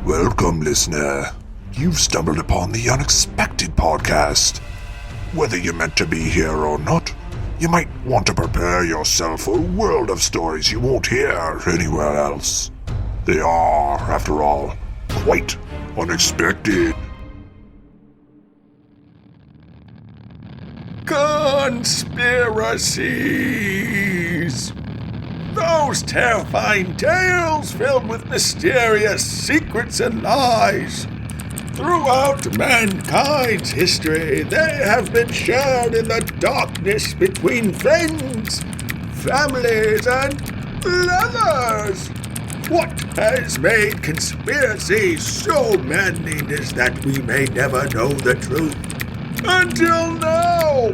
Welcome, listener. You've stumbled upon the Unexpected Podcast. Whether you're meant to be here or not, you might want to prepare yourself for a world of stories you won't hear anywhere else. They are, after all, quite unexpected. Conspiracies! Those terrifying tales filled with mysterious secrets and lies. Throughout mankind's history, they have been shared in the darkness between friends, families, and lovers. What has made conspiracies so maddening is that we may never know the truth. Until now!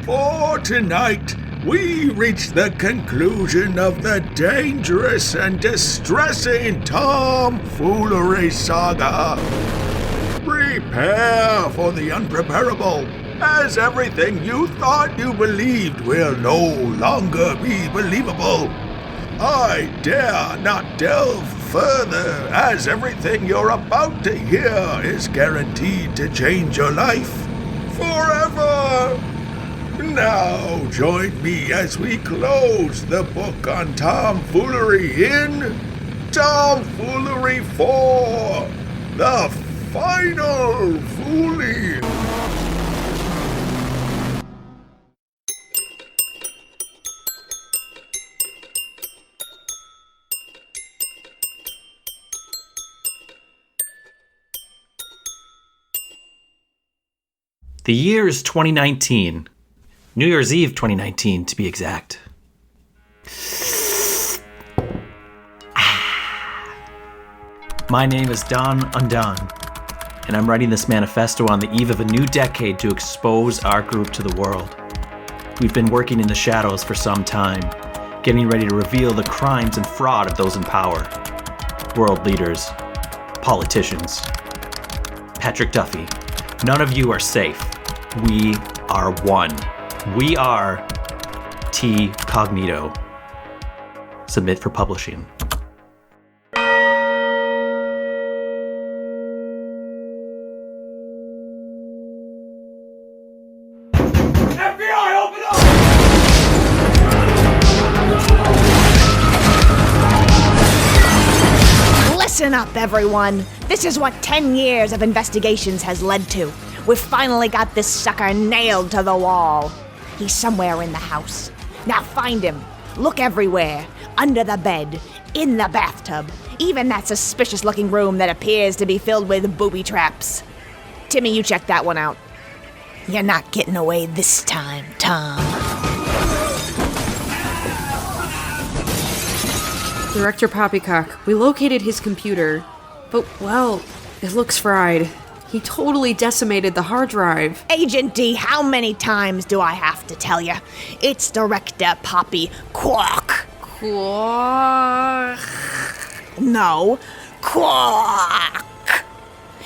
For tonight, we reach the conclusion of the dangerous and distressing Foolery saga. Prepare for the unpreparable, as everything you thought you believed will no longer be believable. I dare not delve further, as everything you're about to hear is guaranteed to change your life forever. Now join me as we close the book on tomfoolery in Tomfoolery 4, The Final Fooling. The year is 2019. New Year's Eve 2019, to be exact. My name is Don Undone, and I'm writing this manifesto on the eve of a new decade to expose our group to the world. We've been working in the shadows for some time, getting ready to reveal the crimes and fraud of those in power. World leaders, politicians, Patrick Duffy, none of you are safe. We are one. We are T Cognito. Submit for publishing. FBI, open up! Listen up, everyone. This is what 10 years of investigations has led to. We've finally got this sucker nailed to the wall. He's somewhere in the house. Now find him. Look everywhere. Under the bed. In the bathtub. Even that suspicious-looking room that appears to be filled with booby traps. Timmy, you check that one out. You're not getting away this time, Tom. Director Poppycock, we located his computer, but, well, it looks fried. He totally decimated the hard drive. Agent D, how many times do I have to tell you? It's Director Poppy Quack. Quack. No, Quack.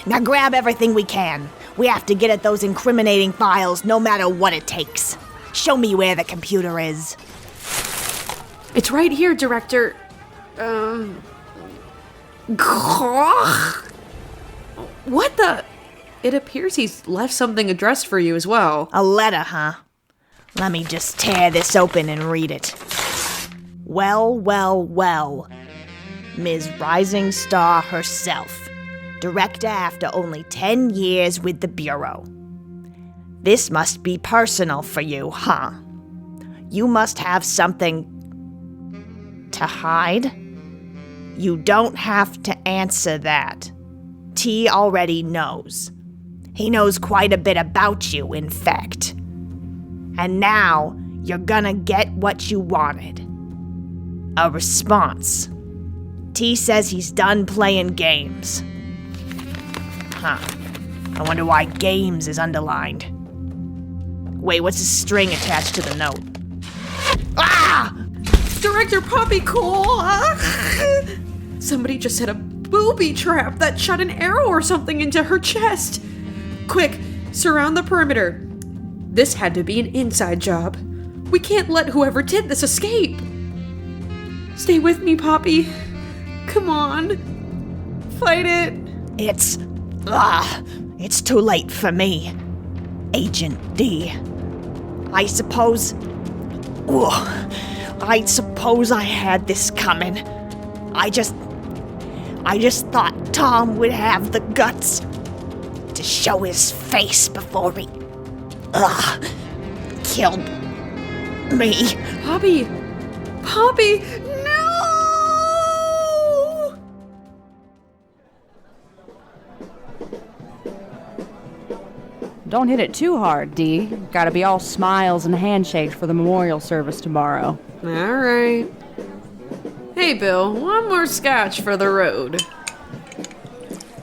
Now grab everything we can. We have to get at those incriminating files no matter what it takes. Show me where the computer is. It's right here, Director. What the? It appears he's left something addressed for you as well. A letter, huh? Let me just tear this open and read it. Well, well, well. Ms. Rising Star herself. Director after only 10 years with the Bureau. This must be personal for you, huh? You must have something to hide? You don't have to answer that. T already knows. He knows quite a bit about you, in fact. And now, you're gonna get what you wanted. A response. T says he's done playing games. Huh. I wonder why games is underlined. Wait, what's the string attached to the note? Ah! Director Poppycock! Somebody just set a booby trap that shot an arrow or something into her chest. Quick, surround the perimeter. This had to be an inside job. We can't let whoever did this escape. Stay with me, Poppy. Come on. fight it. It's too late for me, Agent D. I suppose I had this coming. I just thought Tom would have the guts to show his face before he killed me. Poppy, no! Don't hit it too hard, D. Gotta be all smiles and handshakes for the memorial service tomorrow. All right. Hey, Bill, one more scotch for the road.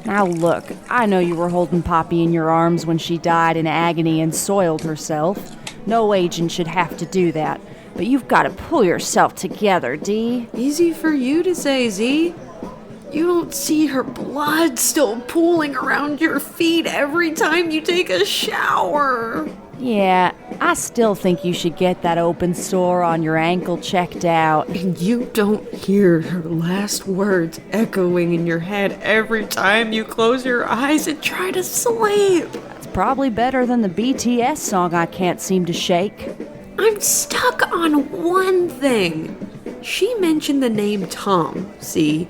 Now look, I know you were holding Poppy in your arms when she died in agony and soiled herself. No agent should have to do that. But you've got to pull yourself together, D. Easy for you to say, Z. You don't see her blood still pooling around your feet every time you take a shower. Yeah, I still think you should get that open sore on your ankle checked out. And you don't hear her last words echoing in your head every time you close your eyes and try to sleep. It's probably better than the BTS song I can't seem to shake. I'm stuck on one thing. She mentioned the name Tom, see?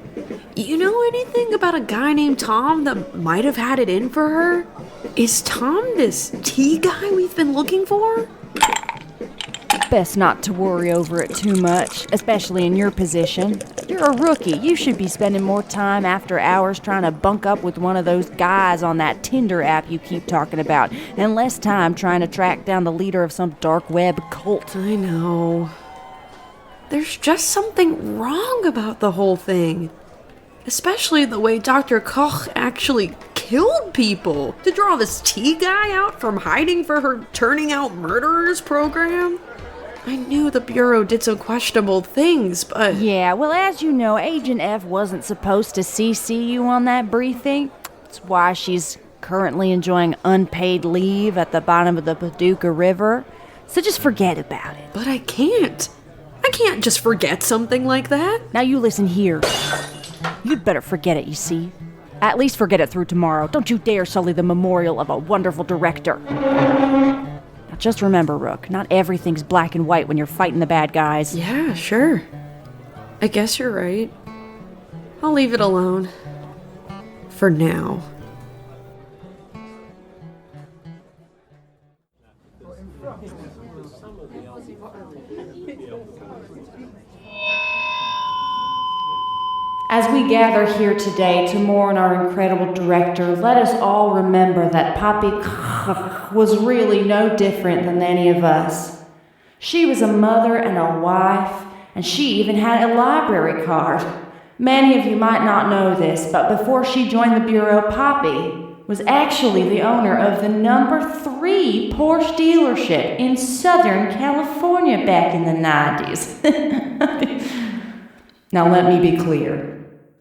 You know anything about a guy named Tom that might have had it in for her? Is Tom this tea guy we've been looking for? Best not to worry over it too much, especially in your position. You're a rookie. You should be spending more time after hours trying to bunk up with one of those guys on that Tinder app you keep talking about, and less time trying to track down the leader of some dark web cult. I know. There's just something wrong about the whole thing. Especially the way Dr. Koch actually killed people to draw this tea guy out from hiding for her turning out murderers program. I knew the Bureau did some questionable things, but... Yeah, well, as you know, Agent F wasn't supposed to CC you on that briefing. That's why she's currently enjoying unpaid leave at the bottom of the Paducah River. So just forget about it. But I can't. I can't just forget something like that. Now you listen here. You'd better forget it, you see. At least forget it through tomorrow. Don't you dare sully the memorial of a wonderful director. Now just remember, Rook, not everything's black and white when you're fighting the bad guys. Yeah, sure. I guess you're right. I'll leave it alone. For now. As we gather here today to mourn our incredible director, let us all remember that Poppy was really no different than any of us. She was a mother and a wife, and she even had a library card. Many of you might not know this, but before she joined the Bureau, Poppy was actually the owner of the number 3 Porsche dealership in Southern California back in the 90s. Now let me be clear.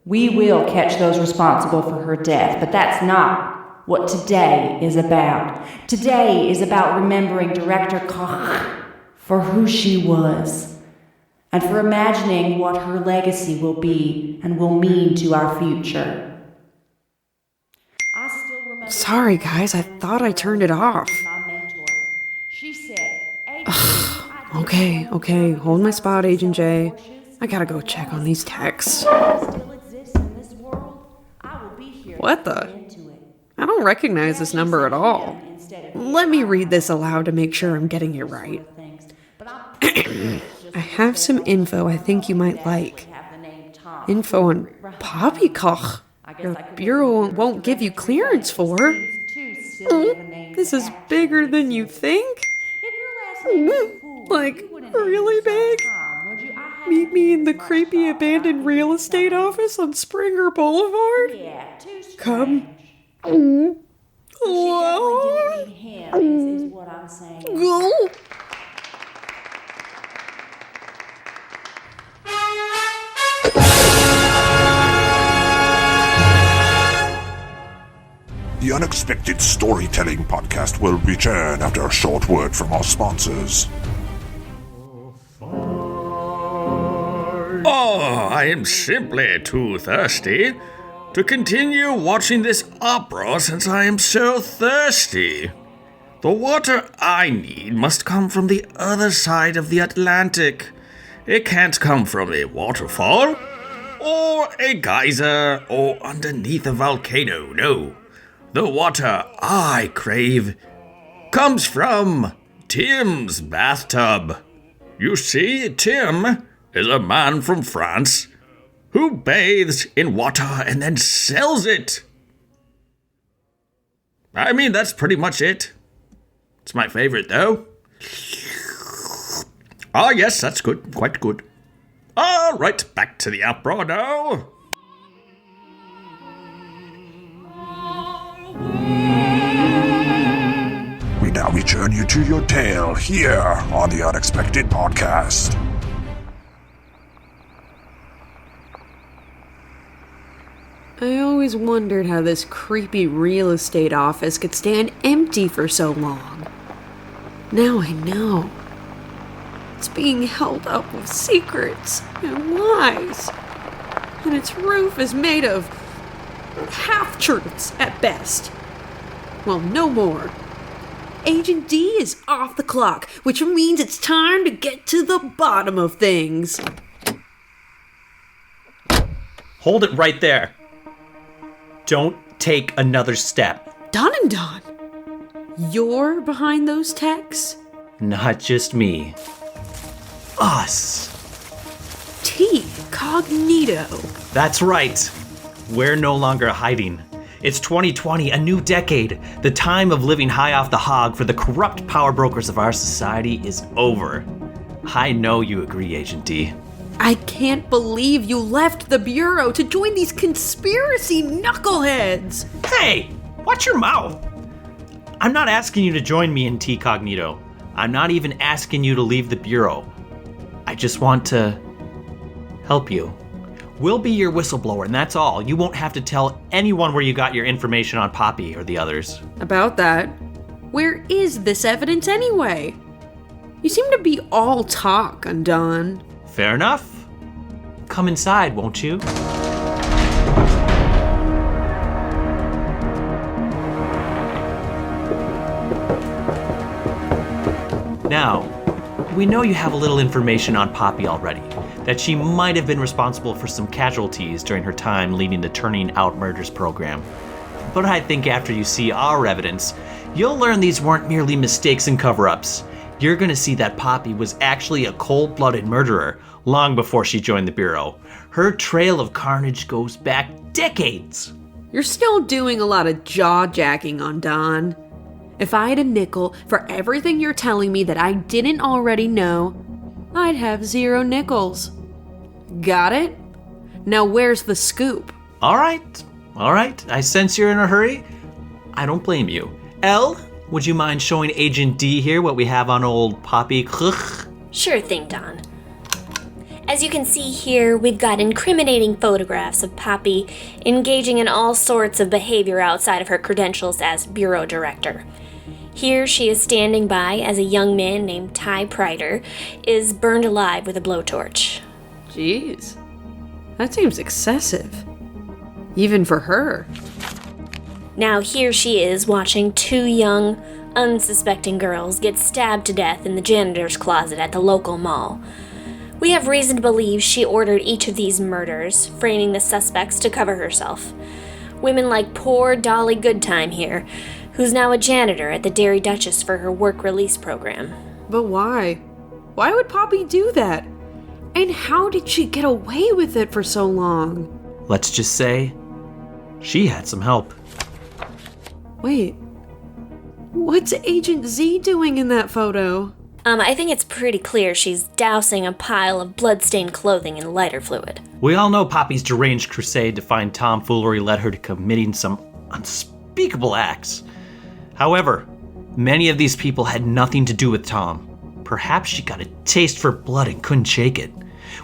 We will catch those responsible for her death, but that's not what today is about. Today is about remembering Director Koch for who she was, and for imagining what her legacy will be and will mean to our future. Sorry, guys, I thought I turned it off. Okay, hold my spot, Agent J. I gotta go check on these texts. What the? I don't recognize this number at all. Let me read this aloud to make sure I'm getting it right. I have some info I think you might like. Info on Poppy Koch. Your bureau won't give you clearance for. This is bigger than you think? Like, really big? Meet me in the creepy abandoned real estate office on Springer Boulevard? Come. Hello? Go. The Unexpected Storytelling Podcast will return after a short word from our sponsors. Oh, I am simply too thirsty. to continue watching this opera since I am so thirsty. The water I need must come from the other side of the Atlantic. It can't come from a waterfall, or a geyser, or underneath a volcano, no. The water I crave comes from Tim's bathtub. You see, Tim is a man from France who bathes in water and then sells it. I mean, that's pretty much it. It's my favorite, though. Ah, yes, that's good. Quite good. All right, back to the opera now. We now return you to your tale here on the Unexpected Podcast. I always wondered how this creepy real estate office could stand empty for so long. Now I know. It's being held up with secrets and lies. And its roof is made of half-truths at best. Well, no more. Agent D is off the clock, which means it's time to get to the bottom of things. Hold it right there. Don't take another step. Don and Don, you're behind those texts? Not just me. Us. T. Cognito. That's right. We're no longer hiding. It's 2020, a new decade. The time of living high off the hog for the corrupt power brokers of our society is over. I know you agree, Agent D. I can't believe you left the Bureau to join these conspiracy knuckleheads. Hey, watch your mouth. I'm not asking you to join me in T Cognito. I'm not even asking you to leave the Bureau. I just want to help you. We'll be your whistleblower, and that's all. You won't have to tell anyone where you got your information on Poppy or the others. About that, where is this evidence anyway? You seem to be all talk, Undone. Fair enough. Come inside, won't you? Now, we know you have a little information on Poppy already, that she might have been responsible for some casualties during her time leading the Turning Out Murders program. But I think after you see our evidence, you'll learn these weren't merely mistakes and cover-ups. You're gonna see that Poppy was actually a cold-blooded murderer long before she joined the Bureau. Her trail of carnage goes back decades. You're still doing a lot of jaw-jacking, Undone. If I had a nickel for everything you're telling me that I didn't already know, I'd have 0 nickels. Got it? Now where's the scoop? All right. I sense you're in a hurry. I don't blame you. Elle, would you mind showing Agent D here what we have on old Poppy? Sure thing, Don. As you can see here, we've got incriminating photographs of Poppy engaging in all sorts of behavior outside of her credentials as Bureau Director. Here she is standing by as a young man named Ty Prider is burned alive with a blowtorch. Jeez, that seems excessive. Even for her. Now here she is watching 2 young, unsuspecting girls get stabbed to death in the janitor's closet at the local mall. We have reason to believe she ordered each of these murders, framing the suspects to cover herself. Women like poor Dolly Goodtime here, who's now a janitor at the Dairy Duchess for her work release program. But why? Why would Poppy do that? And how did she get away with it for so long? Let's just say, she had some help. Wait, what's Agent Z doing in that photo? I think it's pretty clear she's dousing a pile of blood-stained clothing in lighter fluid. We all know Poppy's deranged crusade to find tomfoolery led her to committing some unspeakable acts. However, many of these people had nothing to do with Tom. Perhaps she got a taste for blood and couldn't shake it.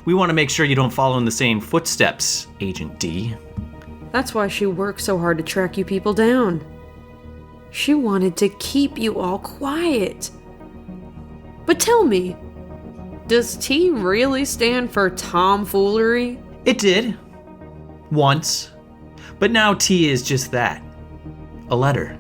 We want to make sure you don't follow in the same footsteps, Agent D. That's why she worked so hard to track you people down. She wanted to keep you all quiet. But tell me, does T really stand for tomfoolery? It did. Once. But now T is just that. A letter.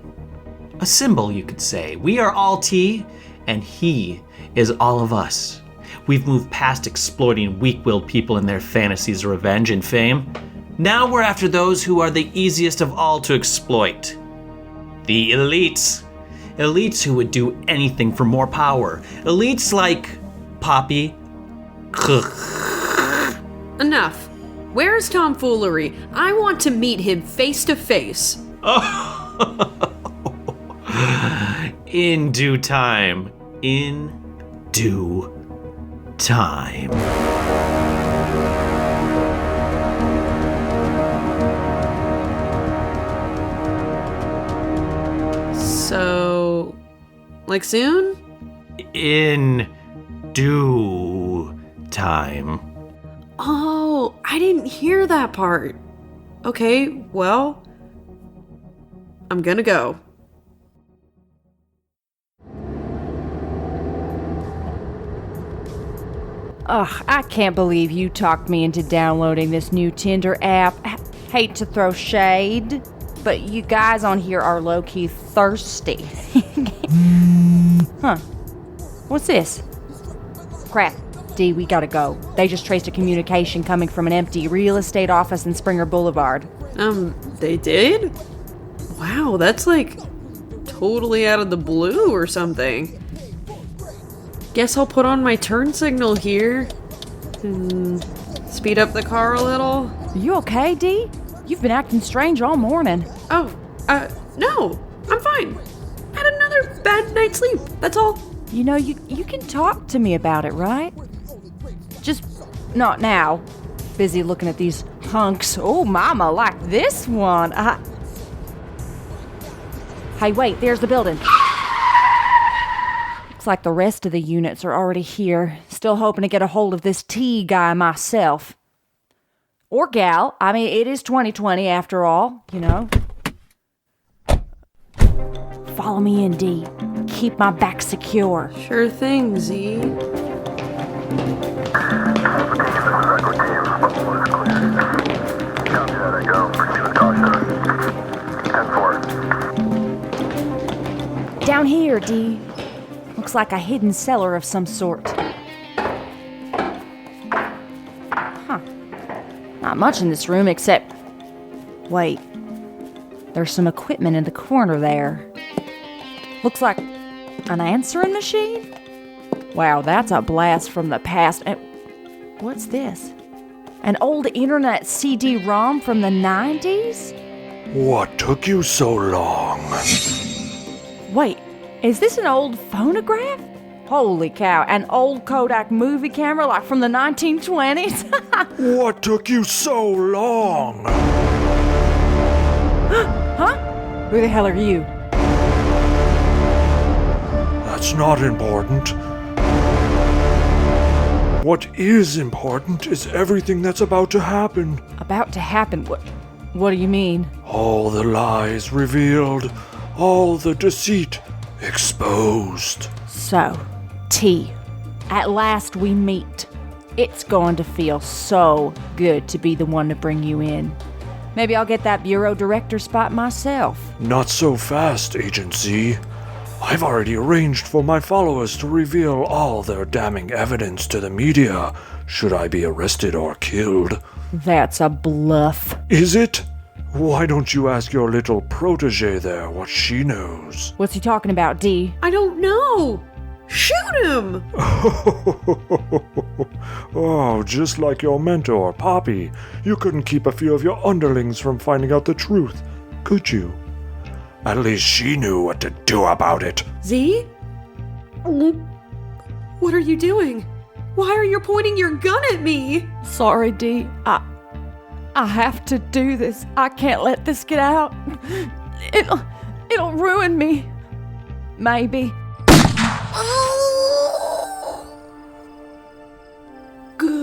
A symbol, you could say. We are all T, and he is all of us. We've moved past exploiting weak-willed people in their fantasies of revenge and fame. Now we're after those who are the easiest of all to exploit. The elites. Elites who would do anything for more power. Elites like Poppy. Enough. Where's Foolery? I want to meet him face to face. In due time. In due time. So, like soon? In due time. Oh, I didn't hear that part. Okay, well, I'm gonna go. Ugh, I can't believe you talked me into downloading this new Tinder app. Hate to throw shade, but you guys on here are low-key thirsty. Huh. What's this? Crap. D, we gotta go. They just traced a communication coming from an empty real estate office in Springer Boulevard. They did? Wow, that's like totally out of the blue or something. Guess I'll put on my turn signal here. Speed up the car a little. You okay, D? You've been acting strange all morning. Oh, no, I'm fine. Had another bad night's sleep, that's all. You know, you can talk to me about it, right? Just not now. Busy looking at these hunks. Oh, mama, like this one. Hey, wait, there's the building. Looks like the rest of the units are already here. Still hoping to get a hold of this T guy myself. Or gal. I mean, it is 2020 after all, you know. Follow me in, D. Keep my back secure. Sure thing, Z. Down here, D. Looks like a hidden cellar of some sort. Huh. Not much in this room except... Wait. There's some equipment in the corner there. Looks like an answering machine? Wow, that's a blast from the past. What's this? An old internet CD-ROM from the 90s? What took you so long? Wait, is this an old phonograph? Holy cow, an old Kodak movie camera like from the 1920s? What took you so long? Huh? Who the hell are you? That's not important. What is important is everything that's about to happen. About to happen? What do you mean? All the lies revealed, all the deceit exposed. So, T, at last we meet. It's going to feel so good to be the one to bring you in. Maybe I'll get that bureau director spot myself. Not so fast, Agent Z. I've already arranged for my followers to reveal all their damning evidence to the media, should I be arrested or killed. That's a bluff. Is it? Why don't you ask your little protege there what she knows? What's he talking about, D? I don't know. Shoot him! Oh, just like your mentor, Poppy. You couldn't keep a few of your underlings from finding out the truth, could you? At least she knew what to do about it. Z? What are you doing? Why are you pointing your gun at me? Sorry, D. I have to do this. I can't let this get out. It'll ruin me. Maybe. Go.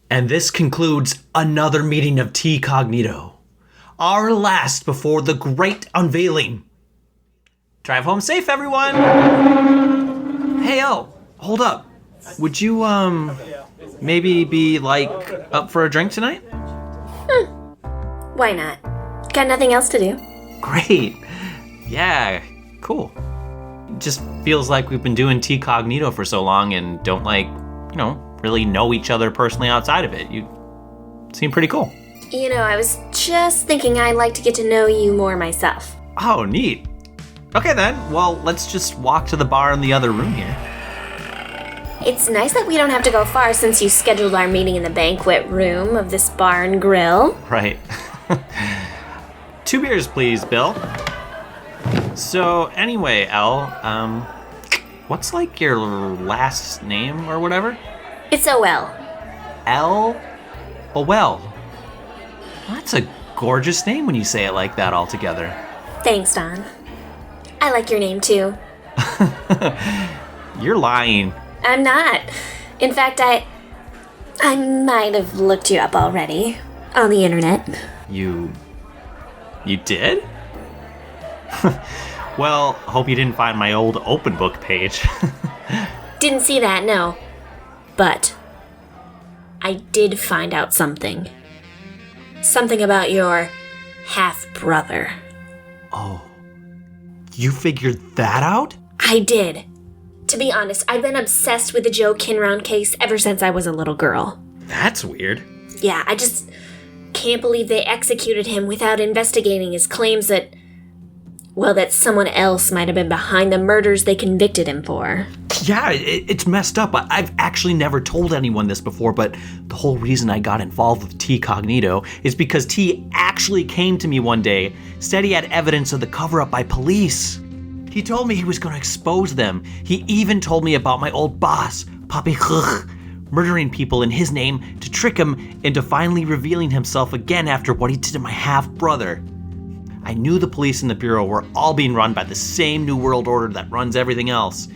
And this concludes another meeting of T Cognito. Our last before the great unveiling. Drive home safe, everyone! Hey, hold up. Would you, maybe be, up for a drink tonight? Why not? Got nothing else to do. Great. Yeah, cool. Just feels like we've been doing T Cognito for so long and don't really know each other personally outside of it. You seem pretty cool. I was just thinking I'd like to get to know you more myself. Oh, neat. Okay then, well, let's just walk to the bar in the other room here. It's nice that we don't have to go far since you scheduled our meeting in the banquet room of this bar and grill. Right. 2 beers, please, Bill. So, anyway, Elle, what's your last name or whatever? It's O.L. Elle? Oh, well. That's a gorgeous name when you say it like that all together. Thanks, Don. I like your name, too. You're lying. I'm not. In fact, I might have looked you up already on the internet. You did? Well, hope you didn't find my old open book page. Didn't see that, no. But I did find out something. Something about your half-brother. Oh. You figured that out? I did. To be honest, I've been obsessed with the Joe Kinround case ever since I was a little girl. That's weird. Yeah, I just can't believe they executed him without investigating his claims that someone else might have been behind the murders they convicted him for. Yeah, it's messed up. I've actually never told anyone this before, but the whole reason I got involved with T Cognito is because T actually came to me one day, said he had evidence of the cover-up by police. He told me he was going to expose them. He even told me about my old boss, Papi murdering people in his name to trick him into finally revealing himself again after what he did to my half-brother. I knew the police and the Bureau were all being run by the same New World Order that runs everything else.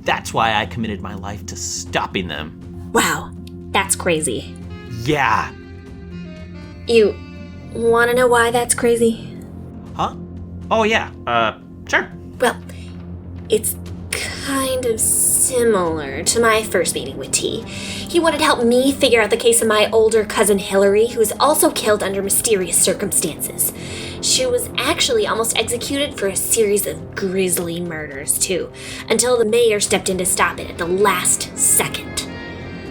That's why I committed my life to stopping them. Wow, that's crazy. Yeah. You want to know why that's crazy? Huh? Oh yeah, sure. Well, it's kind of similar to my first meeting with T. He wanted to help me figure out the case of my older cousin Hillary, who was also killed under mysterious circumstances. She was actually almost executed for a series of grisly murders, too, until the mayor stepped in to stop it at the last second.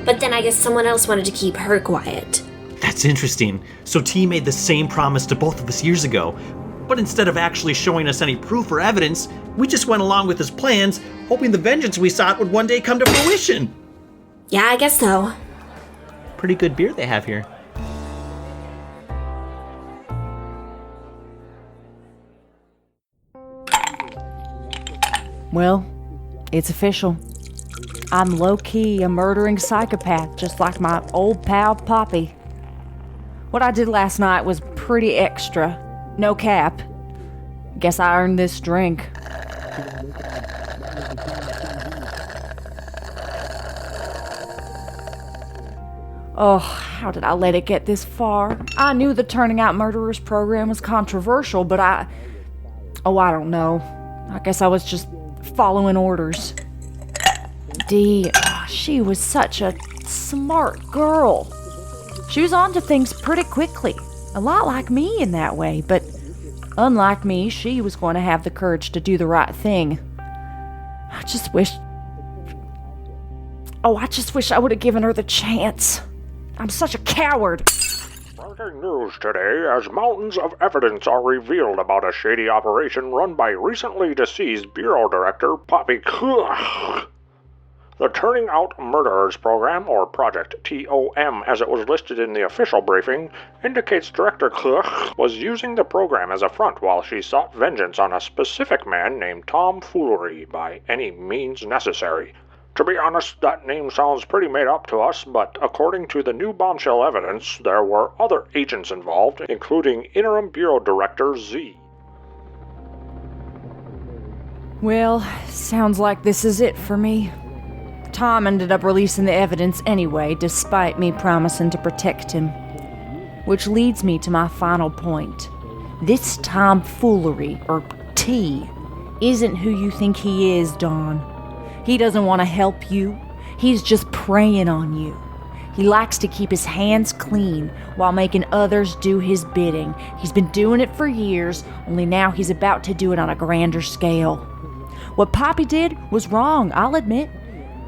But then I guess someone else wanted to keep her quiet. That's interesting. So T made the same promise to both of us years ago, but instead of actually showing us any proof or evidence, we just went along with his plans, hoping the vengeance we sought would one day come to fruition. Yeah, I guess so. Pretty good beer they have here. Well, it's official. I'm low-key a murdering psychopath, just like my old pal Poppy. What I did last night was pretty extra. No cap. Guess I earned this drink. Oh, how did I let it get this far? I knew the Turning Out Murderers program was controversial, but I don't know. I guess I was just following orders. Dee, she was such a smart girl. She was onto things pretty quickly. A lot like me in that way, but unlike me, she was going to have the courage to do the right thing. I just wish I would have given her the chance. I'm such a coward. Breaking news today as mountains of evidence are revealed about a shady operation run by recently deceased Bureau Director Poppy. The Turning Out Murderers program, or Project TOM as it was listed in the official briefing, indicates Director was using the program as a front while she sought vengeance on a specific man named Tom Foolery by any means necessary. To be honest, that name sounds pretty made up to us, but according to the new bombshell evidence, there were other agents involved, including Interim Bureau Director Z. Well, sounds like this is it for me. Tom ended up releasing the evidence anyway, despite me promising to protect him. Which leads me to my final point. This tomfoolery, or T, isn't who you think he is, Dawn. He doesn't want to help you. He's just preying on you. He likes to keep his hands clean while making others do his bidding. He's been doing it for years, only now he's about to do it on a grander scale. What Poppy did was wrong, I'll admit.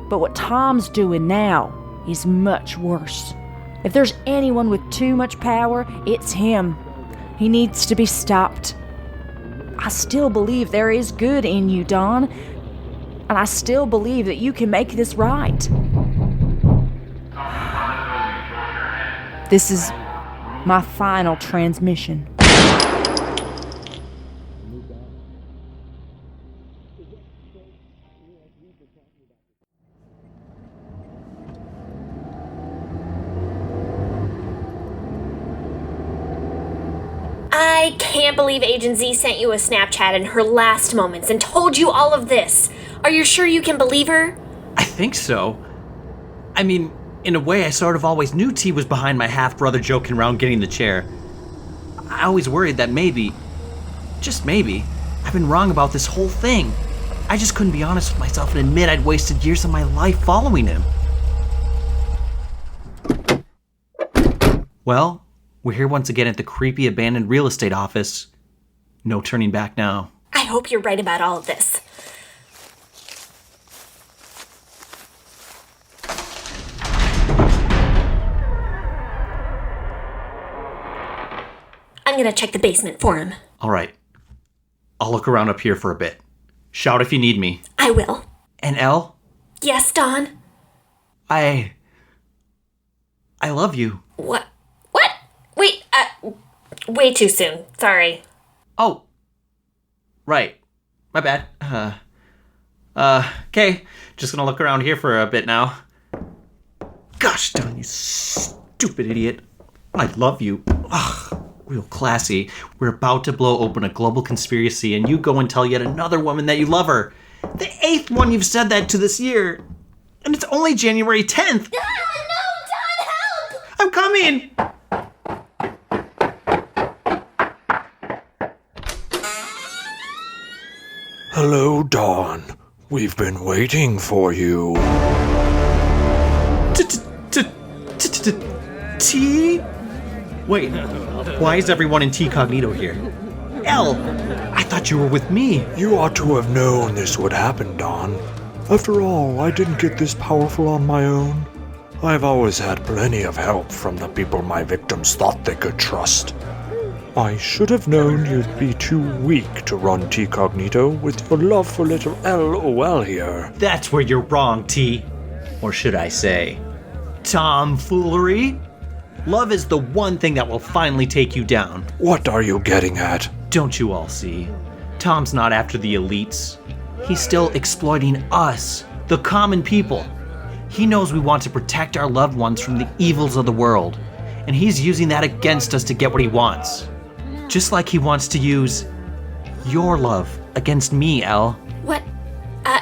But what Tom's doing now is much worse. If there's anyone with too much power, it's him. He needs to be stopped. I still believe there is good in you, Dawn. And I still believe that you can make this right. This is my final transmission. I can't believe Agent Z sent you a Snapchat in her last moments and told you all of this. Are you sure you can believe her? I think so. I mean, in a way, I sort of always knew T was behind my half-brother joking around getting the chair. I always worried that maybe, just maybe, I've been wrong about this whole thing. I just couldn't be honest with myself and admit I'd wasted years of my life following him. Well, we're here once again at the creepy abandoned real estate office. No turning back now. I hope you're right about all of this. I'm gonna check the basement for him. All right. I'll look around up here for a bit. Shout if you need me. I will. And Elle? Yes, Dawn? I love you. What? Wait, way too soon. Sorry. Oh. Right. My bad. Okay. Just gonna look around here for a bit now. Gosh darn, you stupid idiot. I love you. Ugh, real classy. We're about to blow open a global conspiracy and you go and tell yet another woman that you love her. The 8th one you've said that to this year. And it's only January 10th. No, Dawn, help! I'm coming! Hello, Dawn. We've been waiting for you. T? Wait, why is everyone in T Cognito here? Elle, I thought you were with me. You ought to have known this would happen, Dawn. After all, I didn't get this powerful on my own. I've always had plenty of help from the people my victims thought they could trust. I should have known you'd be too weak to run T Cognito with your love for little LOL here. That's where you're wrong, T. Or should I say, tomfoolery? Love is the one thing that will finally take you down. What are you getting at? Don't you all see? Tom's not after the elites. He's still exploiting us, the common people. He knows we want to protect our loved ones from the evils of the world, and he's using that against us to get what he wants. Just like he wants to use your love against me, Elle. What?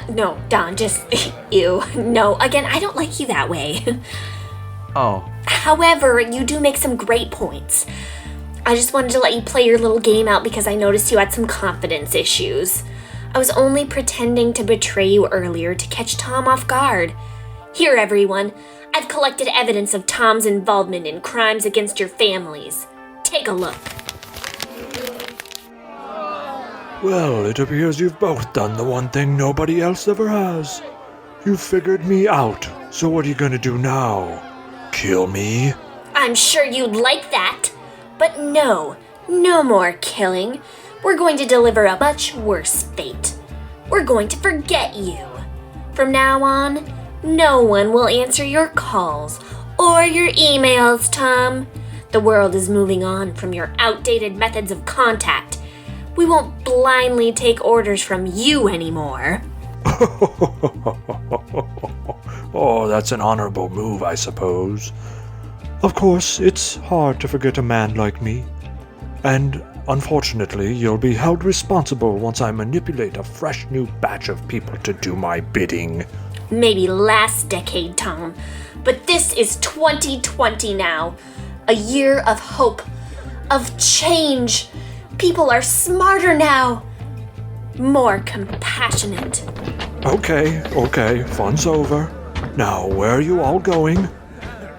No, Dawn, just ew. No, again, I don't like you that way. Oh. However, you do make some great points. I just wanted to let you play your little game out because I noticed you had some confidence issues. I was only pretending to betray you earlier to catch Tom off guard. Here, everyone, I've collected evidence of Tom's involvement in crimes against your families. Take a look. Well, it appears you've both done the one thing nobody else ever has. You figured me out, so what are you gonna do now? Kill me? I'm sure you'd like that. But no more killing. We're going to deliver a much worse fate. We're going to forget you. From now on, no one will answer your calls or your emails, Tom. The world is moving on from your outdated methods of contact. We won't blindly take orders from you anymore. Oh, that's an honorable move, I suppose. Of course, it's hard to forget a man like me. And unfortunately, you'll be held responsible once I manipulate a fresh new batch of people to do my bidding. Maybe last decade, Tom. But this is 2020 now. A year of hope, of change. People are smarter now. more compassionate. Okay, fun's over. Now, where are you all going?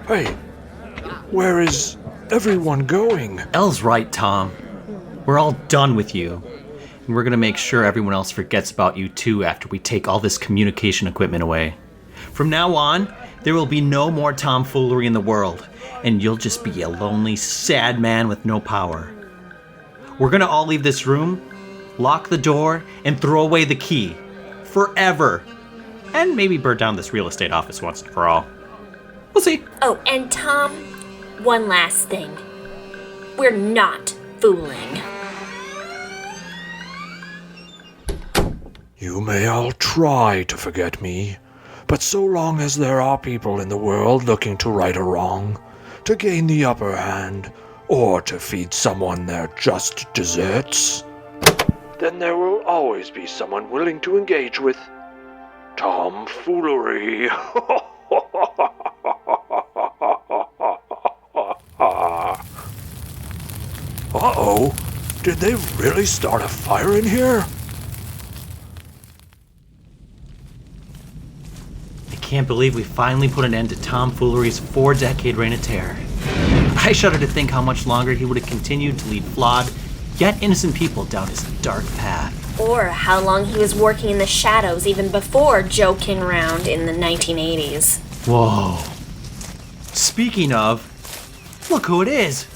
Hey, where is everyone going? Elle's right, Tom. We're all done with you. And we're gonna make sure everyone else forgets about you too after we take all this communication equipment away. From now on, there will be no more tomfoolery in the world, and you'll just be a lonely, sad man with no power. We're gonna all leave this room, lock the door, and throw away the key. Forever. And maybe burn down this real estate office once and for all. We'll see. Oh, and Tom, one last thing. We're not fooling. You may all try to forget me, but so long as there are people in the world looking to right a wrong, to gain the upper hand, or to feed someone their just desserts, then there will always be someone willing to engage with tomfoolery. Uh-oh, did they really start a fire in here? I can't believe we finally put an end to tomfoolery's 4-decade reign of terror. I shudder to think how much longer he would have continued to lead flawed, yet innocent people down his dark path. Or how long he was working in the shadows even before joking around in the 1980s. Whoa. Speaking of, look who it is.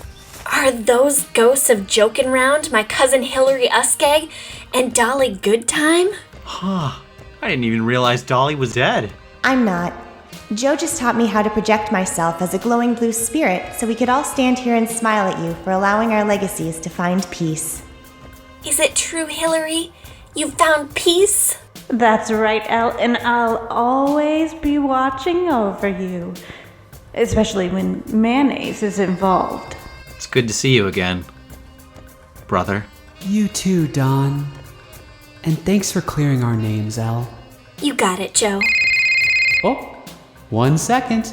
Are those ghosts of joking around my cousin Hillary Uskeg and Dolly Goodtime? Huh. I didn't even realize Dolly was dead. I'm not. Joe just taught me how to project myself as a glowing blue spirit so we could all stand here and smile at you for allowing our legacies to find peace. Is it true, Hillary? You found peace? That's right, Elle, and I'll always be watching over you. Especially when mayonnaise is involved. It's good to see you again, brother. You too, Don. And thanks for clearing our names, Elle. You got it, Joe. Oh, 1 second.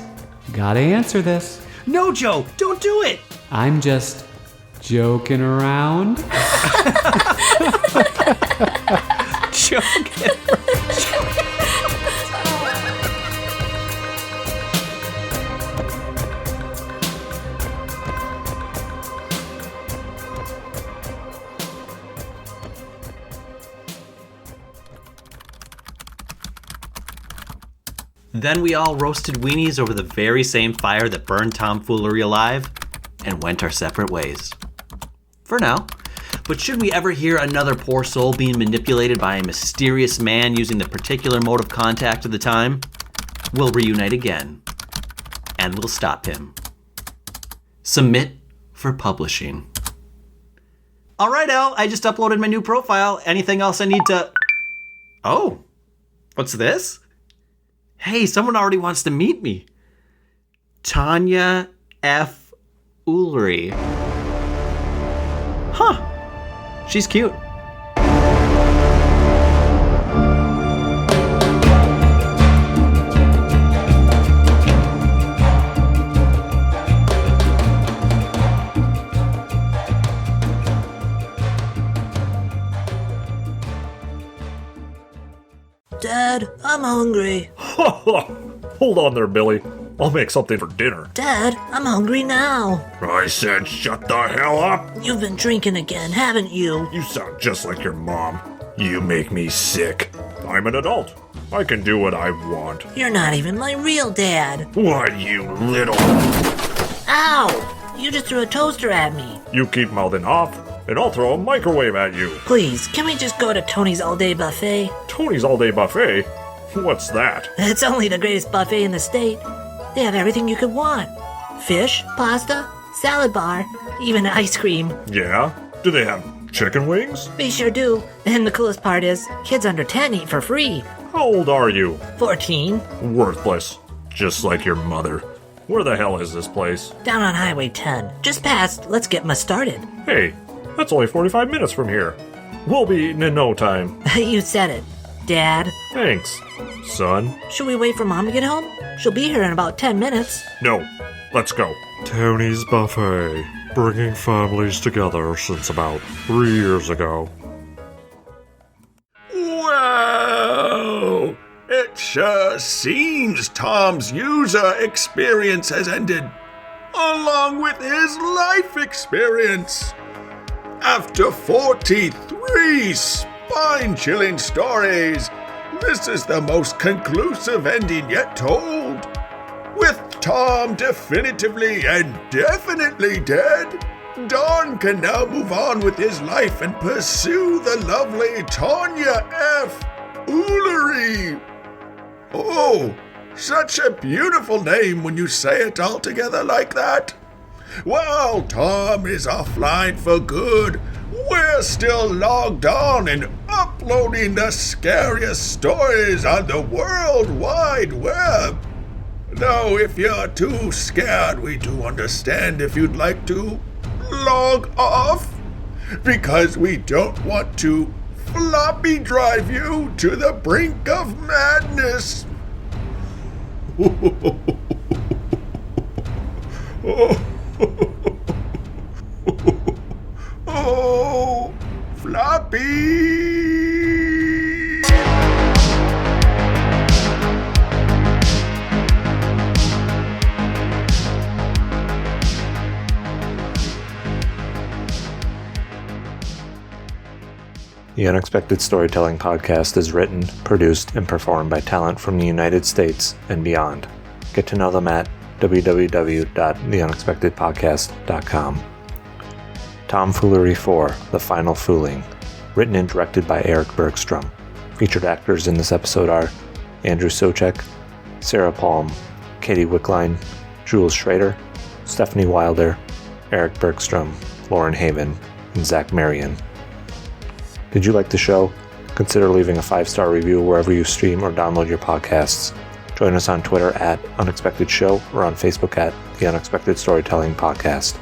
Gotta answer this. No, Joe, don't do it! I'm just joking around. Joking. Then we all roasted weenies over the very same fire that burned tomfoolery alive and went our separate ways. For now. But should we ever hear another poor soul being manipulated by a mysterious man using the particular mode of contact of the time, we'll reunite again. And we'll stop him. Submit for publishing. All right, Elle, I just uploaded my new profile. Anything else I need to... Oh, what's this? Hey, someone already wants to meet me. Tanya F. Foolery. Huh. She's cute. Dad, I'm hungry. Hold on there, Billy. I'll make something for dinner. Dad, I'm hungry now. I said shut the hell up. You've been drinking again, haven't you? You sound just like your mom. You make me sick. I'm an adult. I can do what I want. You're not even my real dad. What, you little... Ow! You just threw a toaster at me. You keep mouthing off, and I'll throw a microwave at you. Please, can we just go to Tony's all-day buffet? Tony's all-day buffet? What's that? It's only the greatest buffet in the state. They have everything you could want. Fish, pasta, salad bar, even ice cream. Yeah? Do they have chicken wings? They sure do. And the coolest part is, kids under 10 eat for free. How old are you? 14. Worthless. Just like your mother. Where the hell is this place? Down on Highway 10. Just past. Let's get started. Hey, that's only 45 minutes from here. We'll be eating in no time. You said it. Dad. Thanks, son. Should we wait for Mom to get home? She'll be here in about 10 minutes. No, let's go. Tony's Buffet, bringing families together since about 3 years ago. sure seems Tom's user experience has ended, along with his life experience. After 43 spine-chilling stories, this is the most conclusive ending yet told. With Tom definitively and definitely dead, Don can now move on with his life and pursue the lovely Tanya F. Foolery. Oh, such a beautiful name when you say it all together like that. While Tom is offline for good, we're still logged on and uploading the scariest stories on the World Wide Web. Though if you're too scared, we do understand if you'd like to log off, because we don't want to floppy drive you to the brink of madness. Oh, floppy. The Unexpected Storytelling Podcast is written, produced, and performed by talent from the United States and beyond. Get to know them at www.theunexpectedpodcast.com. Tom Foolery 4, The Final Fooling, written and directed by Erik Bergstrom. Featured actors in this episode are Andrew Soucek, Sarah Palm, Katie Wickline, Jules Schrader, Stephanie Wilder, Erik Bergstrom, Lauren Haven, and Zach Marion. Did you like the show? Consider leaving a 5-star review wherever you stream or download your podcasts. Join us on Twitter at Unexpected Show or on Facebook at The Unexpected Storytelling Podcast.